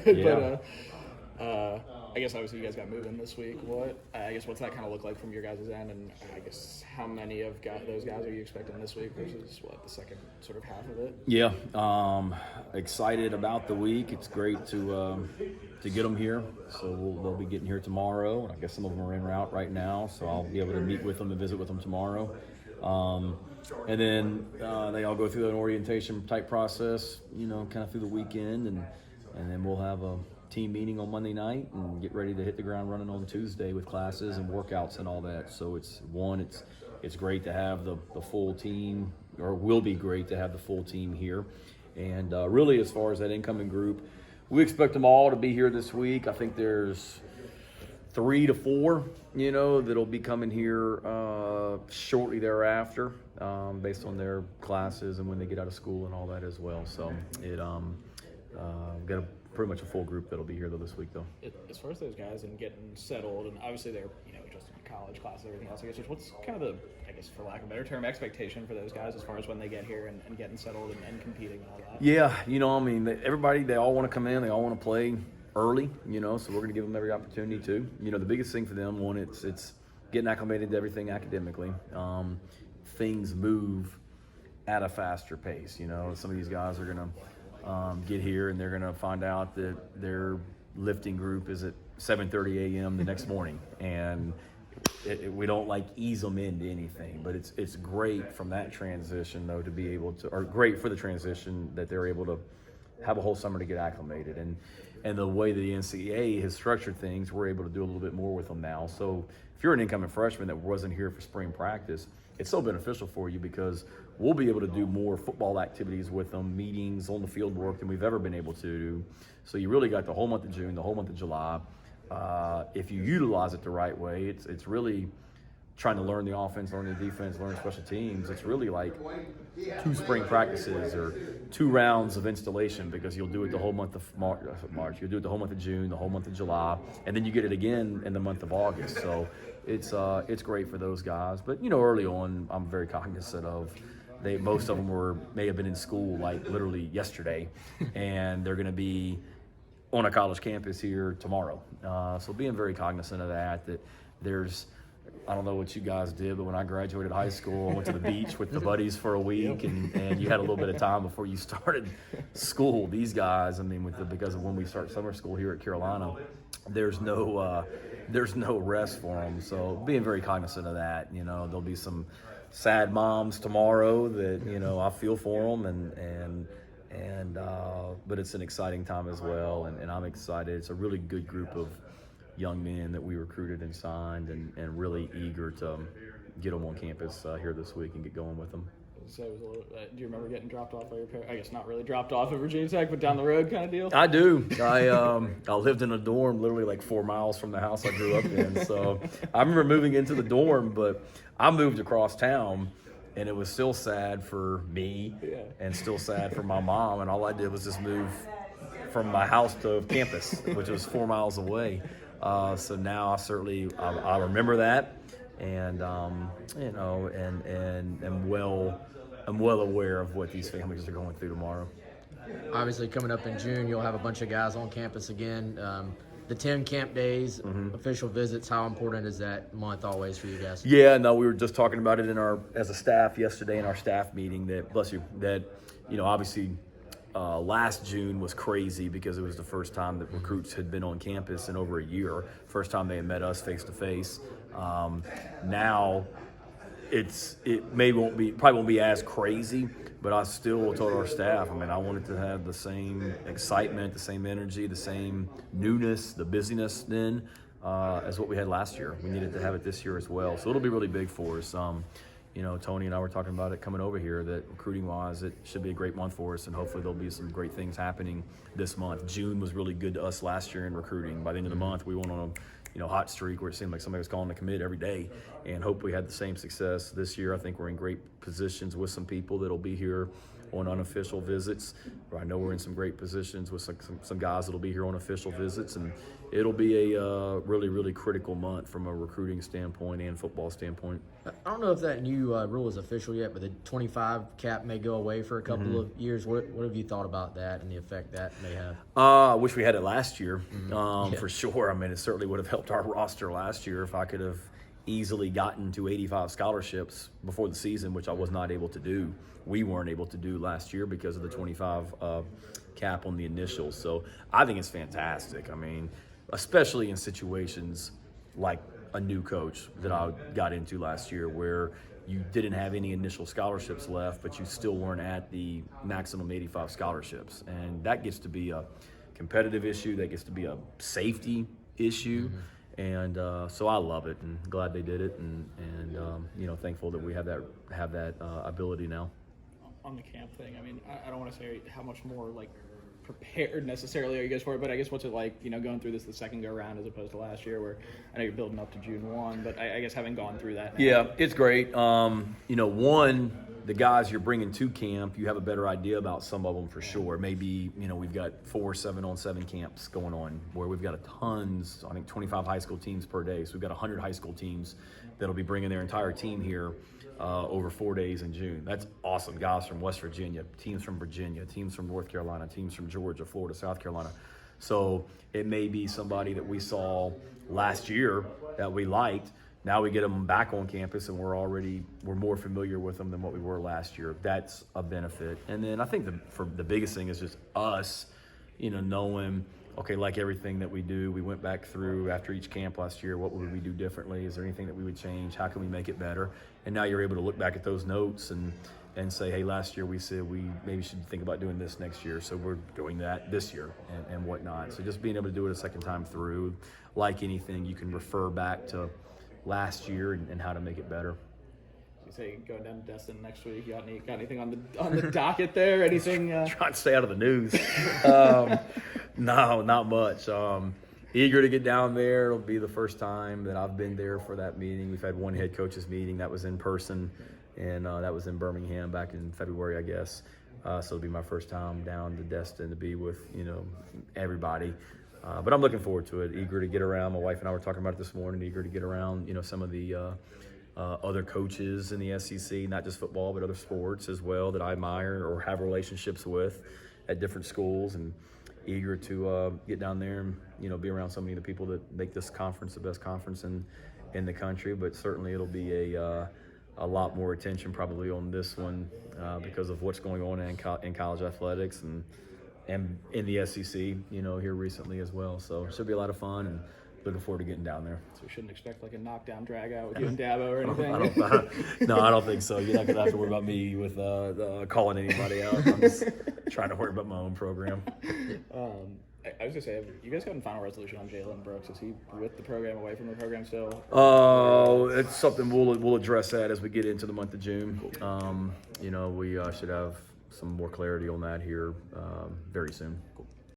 Yeah. But I guess obviously you guys got moving this week. What's that kind of look like from your guys' end? And I guess how many of those guys are you expecting this week versus the second sort of half of it? Yeah. Excited about the week. It's great to get them here. So they'll be getting here tomorrow. I guess some of them are en route right now, so I'll be able to meet with them and visit with them tomorrow. And then they all go through an orientation type process, kind of through the weekend, and then we'll have a team meeting on Monday night and get ready to hit the ground running on Tuesday with classes and workouts and all that. So it's great to have the full team, or will be great to have the full team here. And really, as far as that incoming group, we expect them all to be here this week. I think there's 3 to 4, that'll be coming here shortly thereafter, based on their classes and when they get out of school and all that as well. So got pretty much a full group that'll be here this week, though. As far as those guys and getting settled, and obviously they're just in college classes and everything else, I guess what's kind of for lack of a better term, expectation for those guys as far as when they get here and getting settled and competing and all that? Yeah, everybody, they all want to come in, they all want to play early, so we're going to give them every opportunity to. The biggest thing for them, one, it's getting acclimated to everything academically. Things move at a faster pace. Some of these guys are going to get here and they're going to find out that their lifting group is at 7:30 a.m. the next morning, and we don't ease them into anything, but it's great from that transition though to be able to, or great for the transition that they're able to have a whole summer to get acclimated. And the way that the NCAA has structured things, we're able to do a little bit more with them now. So if you're an incoming freshman that wasn't here for spring practice, it's so beneficial for you because we'll be able to do more football activities with them, meetings, on the field work than we've ever been able to do. So you really got the whole month of June, the whole month of July. If you utilize it the right way, it's really trying to learn the offense, learn the defense, learn special teams. It's really like 2 spring practices or 2 rounds of installation, because you'll do it the whole month of March. You'll do it the whole month of June, the whole month of July, and then you get it again in the month of August. So it's great for those guys. But early on, I'm very cognizant of most of them may have been in school literally yesterday, and they're going to be on a college campus here tomorrow. So being very cognizant of that there's, I don't know what you guys did, but when I graduated high school, I went to the beach with the buddies for a week, and you had a little bit of time before you started school. These guys, because of when we start summer school here at Carolina, there's no rest for them. So being very cognizant of that. There'll be some sad moms tomorrow that I feel for them, but it's an exciting time as well, and I'm excited. It's a really good group of young men that we recruited and signed, and really eager to get them on campus here this week and get going with them. So do you remember getting dropped off by your parents? I guess not really dropped off at Virginia Tech, but down the road kind of deal? I do. I lived in a dorm literally 4 miles from the house I grew up in. So I remember moving into the dorm, but I moved across town, and it was still sad for me and still sad for my mom. And all I did was just move from my house to campus, which was 4 miles away. So now I remember that, and I'm well aware of what these families are going through tomorrow. Obviously, coming up in June, you'll have a bunch of guys on campus again. The 10 camp days, official visits, how important is that month always for you guys? Yeah, no, we were just talking about it as a staff yesterday in our staff meeting that obviously last June was crazy because it was the first time that recruits had been on campus in over a year. First time they had met us face to face. Now probably won't be as crazy, but I still told our staff, I wanted to have the same excitement, the same energy, the same newness, the busyness then as what we had last year. We needed to have it this year as well. So it'll be really big for us. Tony and I were talking about it coming over here, that recruiting-wise, it should be a great month for us, and hopefully there'll be some great things happening this month. June was really good to us last year in recruiting. By the end of the month, we went on a hot streak where it seemed like somebody was calling to commit every day, and hope we had the same success this year. I think we're in great positions with some people that'll be here on unofficial visits. I know we're in some great positions with some guys that'll be here on official visits, and it'll be a really, really critical month from a recruiting standpoint and football standpoint. I don't know if that new rule is official yet, but the 25 cap may go away for a couple of years. What have you thought about that and the effect that may have? I wish we had it last year, for sure. I mean, it certainly would have helped our roster last year if I could have easily gotten to 85 scholarships before the season, which I was not able to do. We weren't able to do last year because of the 25 cap on the initials. So I think it's fantastic. I mean, especially in situations like a new coach that I got into last year where you didn't have any initial scholarships left, but you still weren't at the maximum 85 scholarships. And that gets to be a competitive issue. That gets to be a safety issue. And so I love it and glad they did it, and thankful that we have that ability now. On the camp thing, I mean, I don't want to say how much more like prepared necessarily are you guys for it, but I guess what's it like, going through this the second go round as opposed to last year, where I know you're building up to June 1, but I guess having gone through that now. Yeah, it's great. The guys you're bringing to camp, you have a better idea about some of them for sure. Maybe, we've got 4 7-on-7 camps going on where we've got tons, I think 25 high school teams per day. So we've got 100 high school teams that'll be bringing their entire team here over 4 days in June. That's awesome. Guys from West Virginia, teams from Virginia, teams from North Carolina, teams from Georgia, Florida, South Carolina. So it may be somebody that we saw last year that we liked. Now we get them back on campus and we're more familiar with them than what we were last year. That's a benefit. And then I think the biggest thing is just us, knowing, okay, like everything that we do, we went back through after each camp last year, what would we do differently? Is there anything that we would change? How can we make it better? And now you're able to look back at those notes and say, hey, last year we said we maybe should think about doing this next year, so we're doing that this year and whatnot. So just being able to do it a second time through, like anything, you can refer back to last year and how to make it better. You say going down to Destin next week. You got anything on the docket there? Anything? Trying to stay out of the news. No, not much. Eager to get down there. It'll be the first time that I've been there for that meeting. We've had one head coaches meeting that was in person, and that was in Birmingham back in February, I guess. So it'll be my first time down to Destin to be with everybody. But I'm looking forward to it. Eager to get around. My wife and I were talking about it this morning. Eager to get around, some of the other coaches in the SEC, not just football, but other sports as well that I admire or have relationships with at different schools, and eager to get down there and be around so many of the people that make this conference the best conference in the country. But certainly it'll be a lot more attention probably on this one because of what's going on in college athletics and in the SEC, here recently as well. So it should be a lot of fun, and looking forward to getting down there. So we shouldn't expect like a knockdown drag out with you and Dabo or anything? I don't think so. You're not going to have to worry about me with calling anybody out. I'm just trying to worry about my own program. I was going to say, have you guys gotten final resolution on Jalen Brooks? Is he with the program, away from the program still? It's something we'll address that as we get into the month of June. We should have some more clarity on that here very soon. Cool.